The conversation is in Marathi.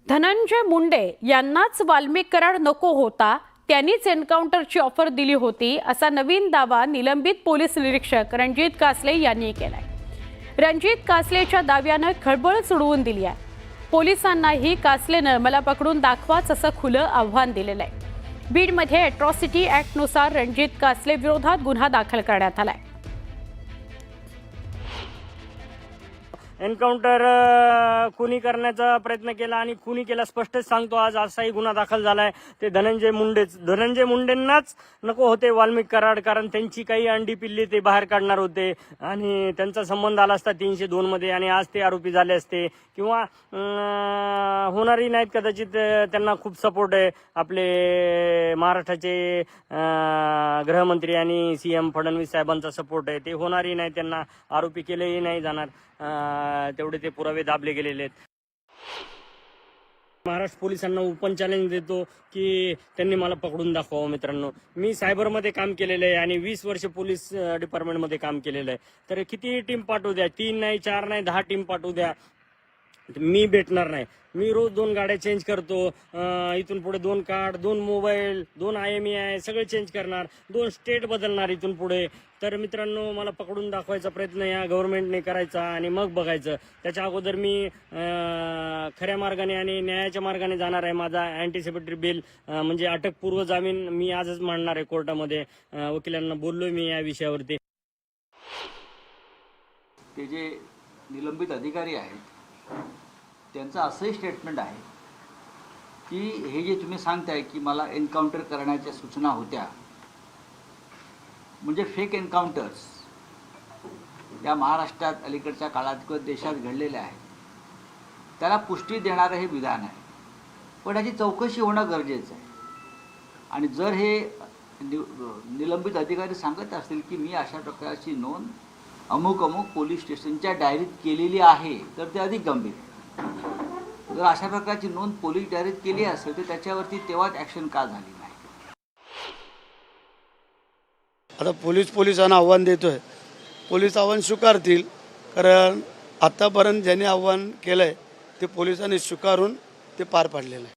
धनंजय मुंडे यांनाच वाल्मिक कराड नको होता, त्यांनीच एन्काउंटरची ऑफर दिली होती, असा नवीन दावा निलंबित पोलीस निरीक्षक रणजित कासले यांनी केलाय। रणजित कासलेच्या दाव्यानं खळबळ उडवून दिली आहे। पोलिसांनाही कासलेनं मला पकडून दाखवाच असं खुलं आव्हान दिलेलं आहे। बीडमध्ये अॅट्रॉसिटी ॲक्टनुसार रणजित कासले विरोधात गुन्हा दाखल करण्यात आलाय। एन्काउंटर खुनी करण्याचा प्रयत्न केला आणि खुनी केला स्पष्टच सांगतो। आज असाही गुन्हा दाखल झालाय। ते धनंजय मुंडेंनाच नको होते वाल्मिक कराड, कारण त्यांची काही अंडी पिल्ली ते बाहेर काढणार होते आणि त्यांचा संबंध आला असता 302 मध्ये आणि आज ते आरोपी झाले असते किंवा होणारही नाहीत। कदाचित त्यांना खूप सपोर्ट आहे आपले महाराष्ट्राचे गृहमंत्री आणि सीएम फडणवीस साहेबांचा सपोर्ट आहे। ते होणारही नाही, त्यांना आरोपी केलेही नाही जाणार, तेवढे ते पुरावे दाबले गेलेले आहेत। महाराष्ट्र पोलिसांना ओपन चॅलेंज देतो की त्यांनी मला पकडून दाखवावं। मित्रांनो, मी सायबरमध्ये काम केलेलं आहे आणि 20 वर्ष पोलीस डिपार्टमेंटमध्ये काम केलेलं आहे। तर किती टीम पाठवू द्या, 3 नाही 4 नाही 10 टीम पाठवू द्या, मी भेटणार नाही। मी रोज 2 गाड्या चेंज करतो, इथून पुढे 2 कार्ड, 2 मोबाईल, 2 IMEI सगळे चेंज करणार, 2 स्टेट बदलणार इथून पुढे। तर मित्रांनो, मला पकडून दाखवायचा प्रयत्न या गव्हर्नमेंटने करायचा आणि मग बघायचं। त्याच्या अगोदर मी खऱ्या मार्गाने आणि न्यायाच्या मार्गाने जाणार आहे। माझा अँटिसिपेटरी बेल म्हणजे अटकपूर्व जामीन मी आजच मांडणार आहे कोर्टामध्ये। वकिलांना बोललोय मी या विषयावरती। ते जे निलंबित अधिकारी आहेत त्यांचं असंही स्टेटमेंट आहे की हे जे तुम्ही सांगताय की मला एन्काउंटर करण्याच्या सूचना होत्या, म्हणजे फेक एन्काउंटर्स या महाराष्ट्रात अलीकडच्या काळात किंवा देशात घडलेले आहेत, त्याला पुष्टी देणारं हे विधान आहे। पण याची चौकशी होणं गरजेचं आहे। आणि जर हे निलंबित अधिकारी सांगत असतील की मी अशा प्रकारची नोंद अमुक अमुक पोलीस स्टेशनच्या डायरीत केलेली आहे, तर ते अधिक गंभीर आहे। जर अशा प्रकारची नोंद पोलीस डायरीत केली असेल तर त्याच्यावरती तेव्हाच ॲक्शन का झाली नाही? आता पोलिसांना आव्हान देतोय, पोलीस आव्हान स्वीकारतील, कारण आतापर्यंत ज्यांनी आव्हान केलंय ते पोलिसांनी स्वीकारून ते पार पाडलेलं आहे।